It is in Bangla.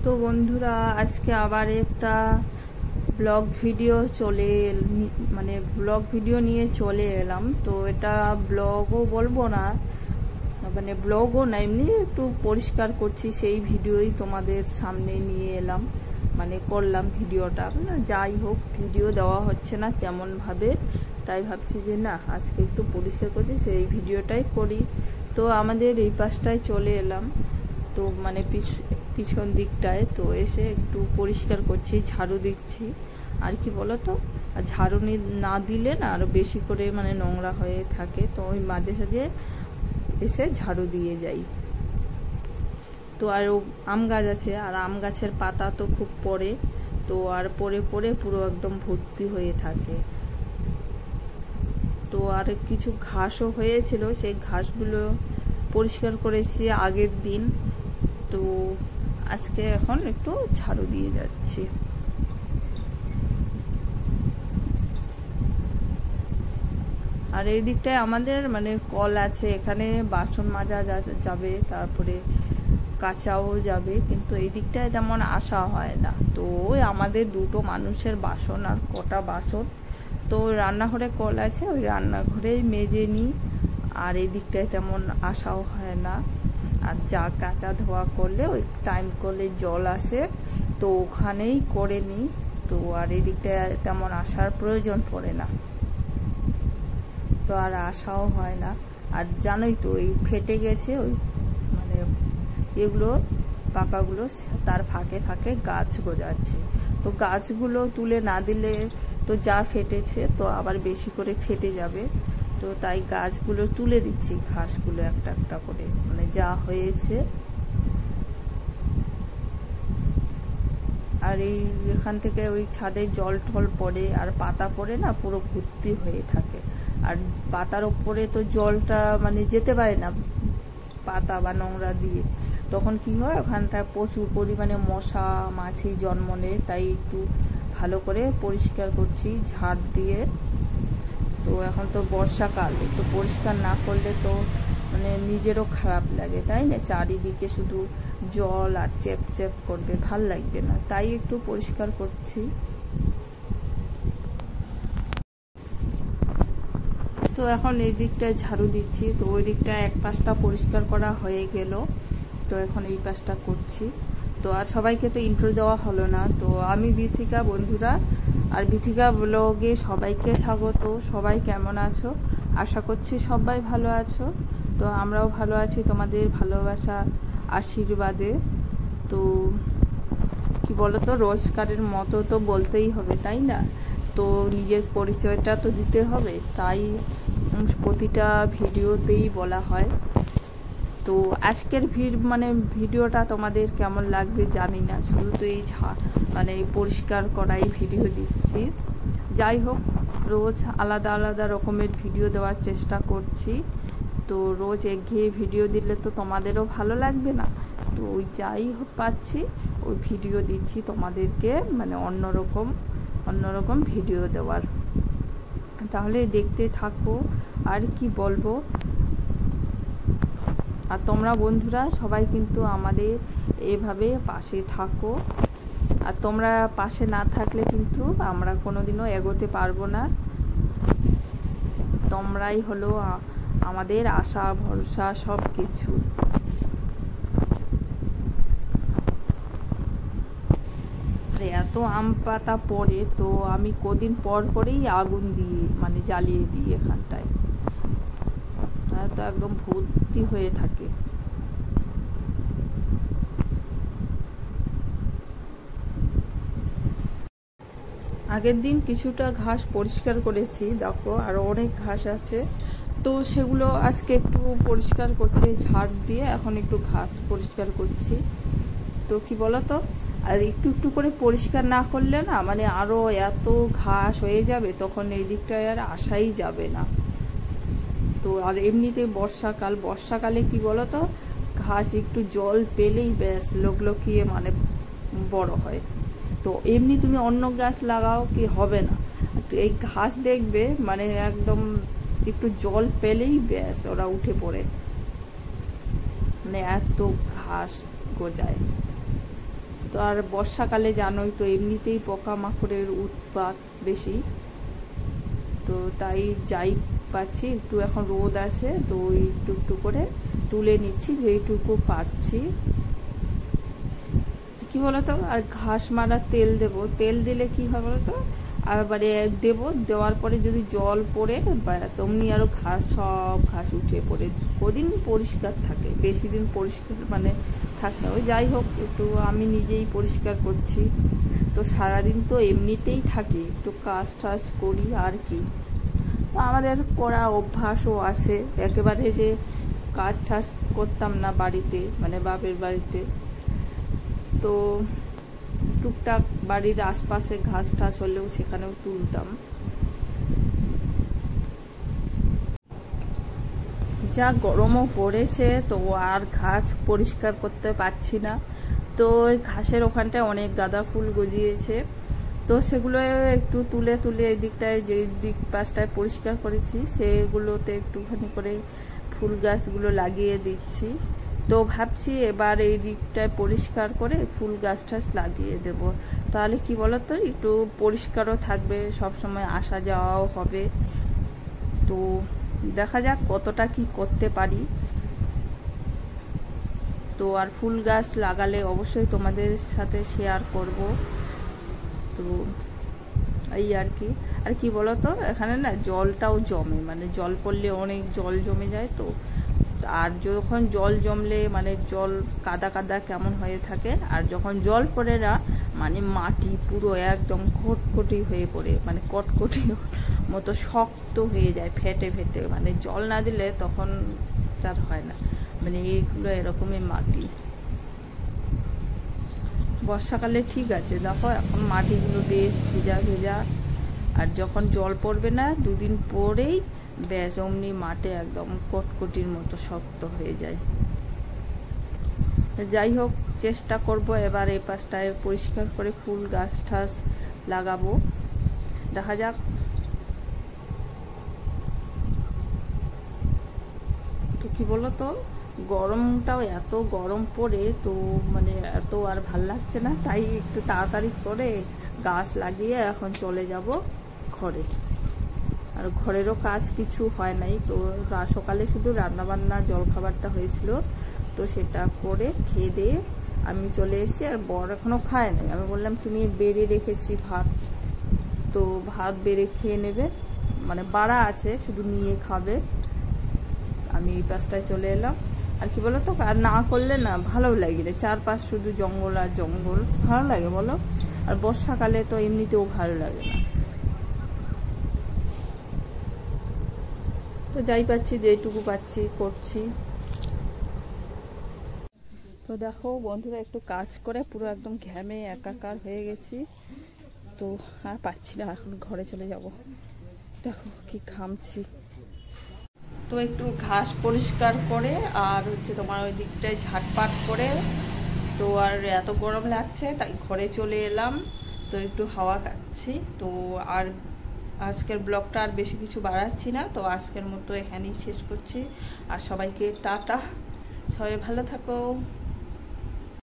তো বন্ধুরা আজকে আবার একটা ব্লগ ভিডিও ব্লগ ভিডিও নিয়ে চলে এলাম। তো এটা ব্লগও বলবো না, ব্লগও না, এমনি একটু পরিষ্কার করছি, সেই ভিডিওই তোমাদের সামনে নিয়ে এলাম, করলাম ভিডিওটা। যাই হোক, ভিডিও দেওয়া হচ্ছে না তেমন ভাবে, তাই ভাবছি যে না, আজকে একটু পরিষ্কার করছি, সেই ভিডিওটাই করি। তো আমাদের এই পাশটায় চলে এলাম, তো পিছন দিকটায় তো এসে একটু পরিষ্কার করছি, ঝাড়ু দিচ্ছি। আর কি বলতো, ঝাড়ু না দিলে না আরো বেশি করে নোংরা হয়ে থাকে, তো ওই মাঝে সাঝে এসে ঝাড়ু দিয়ে যাই। তো আর আম গাছ আছে, আর আম গাছের পাতা তো খুব পড়ে, তো আর পড়ে পড়ে পুরো একদম ভর্তি হয়ে থাকে। তো আর কিছু ঘাসও হয়েছিল, সেই ঘাসগুলো পরিষ্কার করেছি আগের দিন। তো আজকে এখন একটু ঝাড়ু দিয়ে যাচ্ছি। আর এই দিকটায় আমাদের কল আছে, এখানে বাসন মাজা যাবে, তারপরে কাচাও যাবে, কিন্তু এই দিকটায় তেমন আসা হয় না। তো ওই আমাদের দুটো মানুষের বাসন আর কটা বাসন, তো রান্নাঘরে কল আছে, ওই রান্নাঘরেই মেজে নিই। আর এই দিকটায় তেমন আসাও হয় না। আর যা কাঁচা ধোয়া করলে ওই টাইম করলে জল আসে, তো ওখানেই করে নিই। তো আর এই দিকটায় তেমন আসার প্রয়োজন পড়ে না, তো আর আসাও হয় না। আর জানোই তো, এই ফেটে গেছে ওই এগুলো পাকাগুলো, তার ফাঁকে ফাঁকে গাছ গজাচ্ছে। তো গাছগুলো তুলে না দিলে তো যা ফেটেছে তো আবার বেশি করে ফেটে যাবে, তো তাই গাছগুলো তুলে দিচ্ছি, ঘাসগুলো একটা একটা করে, যা হয়েছে। আর এখান থেকে ওই ছাদে জল টল পড়ে আর পাতা পড়ে না, পুরো ভর্তি হয়ে থাকে। আর পাতার ওপরে তো জলটা যেতে পারে না পাতা বা নোংরা দিয়ে, তখন কি হয়, ওখানটায় প্রচুর পরিমাণে মশা মাছি জন্ম নেয়। তাই একটু ভালো করে পরিষ্কার করছি ঝাড় দিয়ে। তো এখন তো বর্ষাকাল, একটু পরিষ্কার না করলে তো নিজেরও খারাপ লাগে, তাই না? চারিদিকে শুধু জল আর চেপ চেপ করবে, ভাল লাগবে না, তাই একটু পরিষ্কার করছি। তো এখন এই দিকটায় ঝাড়ু দিচ্ছি, তো ওই দিকটা এক পাশটা পরিষ্কার করা হয়ে গেল, তো এখন এই পাশটা করছি। তো আর সবাইকে তো ইন্ট্রো দেওয়া হলো না। তো আমি বিথিকা, বন্ধুরা আর বিথিকা ব্লগে সবাইকে স্বাগত। সবাই কেমন আছো? আশা করছি সবাই ভালো আছো। তো আমরাও ভালো আছি তোমাদের ভালোবাসা আশীর্বাদে। তো কি বলতো, রোজকারের মতো তো বলতেই হবে, তাই না? তো নিজের পরিচয়টা তো দিতে হবে, তাই প্রতিটা ভিডিওতেই বলা হয়। তো আজকের ভিডিওটা তোমাদের কেমন লাগবে জানি না, শুধু তো এই পরিষ্কার করাই ভিডিও দিচ্ছি। যাই হোক, রোজ আলাদা আলাদা রকমের ভিডিও দেওয়ার চেষ্টা করছি। তো রোজ একঘেয়ে ভিডিও দিলে তো তোমাদেরও ভালো লাগবে না, তো ওই যাই হোক পাচ্ছি ওই ভিডিও দিচ্ছি তোমাদেরকে, অন্যরকম ভিডিও দেওয়ার। তাহলে দেখতে থাকো। আর কি বলবো, আর তোমরা বন্ধুরা সবাই কিন্তু আমাদের এভাবে পাশে থাকো। আর তোমরা পাশে না থাকলে কিন্তু আমরা কোনোদিনও এগোতে পারবো না। তোমরাই হলো আমাদের আশা ভরসা সব কিছু। এত আম পাতা পড়ে, তো আমি কদিন পর পরেই আগুন দিয়ে জ্বালিয়ে দিই এখানটায়, তো একদম ভর্তি হয়ে থাকে। আগের দিন কিছুটা ঘাস পরিষ্কার করেছি, দেখো আরো অনেক ঘাস আছে, তো সেগুলো আজকে একটু পরিষ্কার করছি ঝাড় দিয়ে। এখন একটু ঘাস পরিষ্কার করছি। তো কি বলতো, আর একটু একটু করে পরিষ্কার না করলে না আরো এত ঘাস হয়ে যাবে, তখন এই দিকটায় আর আসাই যাবে না। তো আর এমনিতে বর্ষাকালে কি বলতো, ঘাস একটু জল পেলেই ব্যাস লোকলকিয়ে বড় হয়। তো এমনি তুমি অন্য গাছ লাগাও, কি হবে না, এই ঘাস দেখবে একদম একটু জল পেলেই ব্যাস ওরা উঠে পড়ে, এত ঘাস গজায়। তো আর বর্ষাকালে জানোই তো এমনিতেই পোকামাকড়ের উৎপাত বেশি, তো তাই যাই পাচ্ছি একটু এখন রোদ আছে তো ওই একটু একটু করে তুলে নিচ্ছি যেইটুকু পাচ্ছি। কি বলতো, আর ঘাস মারার তেল দেব, তেল দিলে কি হয় বলতো, আর বারে দেবো, দেওয়ার পরে যদি জল পড়ে ব্যাস অমনি আরও সব ঘাস উঠে পড়ে, কদিন পরিষ্কার থাকে, বেশি দিন পরিষ্কার মানে থাকে না। ওই যাই হোক, একটু আমি নিজেই পরিষ্কার করছি, তো সারাদিন তো এমনিতেই থাকি, একটু কাজ টাজ করি আর কি। আমাদের করা অভ্যাসও আছে, একেবারে যে কাজ টাজ করতাম না বাড়িতে, মানে বাপের বাড়িতে, তো টুকটাক বাড়ির আশপাশে ঘাস টাস হলেও সেখানেও তুলতাম। যা গরমও পড়েছে তো আর ঘাস পরিষ্কার করতে পারছি না, তো ওই ঘাসের ওখানটায় অনেক গাঁদা ফুল গজিয়েছে, তো সেগুলো একটু তুলে তুলে এই দিকটায় যে দিক পাশটায় পরিষ্কার করেছি সেগুলোতে একটুখানি করে ফুল গাছগুলো লাগিয়ে দিচ্ছি। তো ভাবছি এবার এই দিকটায় পরিষ্কার করে ফুল গাছ টাছ লাগিয়ে দেব, তাহলে কি বলতো একটু পরিষ্কারও থাকবে, সব সময় আসা যাওয়াও হবে। তো দেখা যাক কতটা কি করতে পারি। তো আর ফুল গাছ লাগালে অবশ্যই তোমাদের সাথে শেয়ার করব। তো এই আর কি বলতো, এখানে না জলটাও জমে, মানে জল পড়লে অনেক জল জমে যায়, তো আর যখন জল জমলে মানে জল কাদা কাদা কেমন হয়ে থাকে, আর যখন জল পড়ে না মানে মাটি পুরো একদম খটখটি হয়ে পড়ে, মানে কটকটি মতো শক্ত হয়ে যায়, ফেটে ফেটে, মানে জল না দিলে তখন তার হয় না, মানে এইগুলো এরকমই মাটি। বর্ষাকালে ঠিক আছে, দেখো এখন মাটিগুলো বেশ ভেজা ভেজা, আর যখন জল পড়বে না দুদিন পরেই ব্যাস অমনি মাঠে একদম কটকটির মতো শক্ত হয়ে যায়। যাই হোক, চেষ্টা করব এবার এই পাশটায় পরিষ্কার করে ফুল গাছ ঠাস লাগাবো, দেখা যাক। তো কি বলতো, গরমটাও এত গরম পড়ে, তো মানে এত আর ভাল লাগছে না, তাই একটু তাড়াতাড়ি করে গাছ লাগিয়ে এখন চলে যাব ঘরে। আর ঘরেরও কাজ কিছু হয় নাই, তো সকালে শুধু রান্নাবান্না জলখাবারটা হয়েছিল, তো সেটা করে খেয়ে দিয়ে আমি চলে এসেছি। আর বর এখনও খায় নাই, আমি বললাম তুমি বেড়ে রেখেছি ভাত, তো ভাত বেড়ে খেয়ে নেবে, মানে বাড়া আছে শুধু নিয়ে খাবে। আমি এই পাশটায় চলে এলাম। আর কি বলো তো, আর না করলে না ভালো লাগে না, চারপাশ শুধু জঙ্গল আর জঙ্গল, ভালো লাগে বলো? আর বর্ষাকালে তো এমনিতেও ভালো লাগে না। তো যাই পাচ্ছি, যেটুকু পাচ্ছি করছি। তো দেখো বন্ধুরা, একটু কাজ করে পুরো একদম ঘেমে একাকার হয়ে গেছি, তো আর পাচ্ছি না, এখন ঘরে চলে যাব। দেখো কি ঘামছি। তো একটু ঘাস পরিষ্কার করে আর হচ্ছে তোমার ওই দিকটায় ঝাঁটপাট করে, তো আর এত গরম লাগছে তাই ঘরে চলে এলাম, তো একটু হাওয়া খাচ্ছি। তো আর আজকের ব্লগটা আর বেশি কিছু বাড়াচ্ছি না, তো আজকের মতো এখানেই শেষ করছি। আর সবাইকে টাটা, সবাই ভালো থাকো।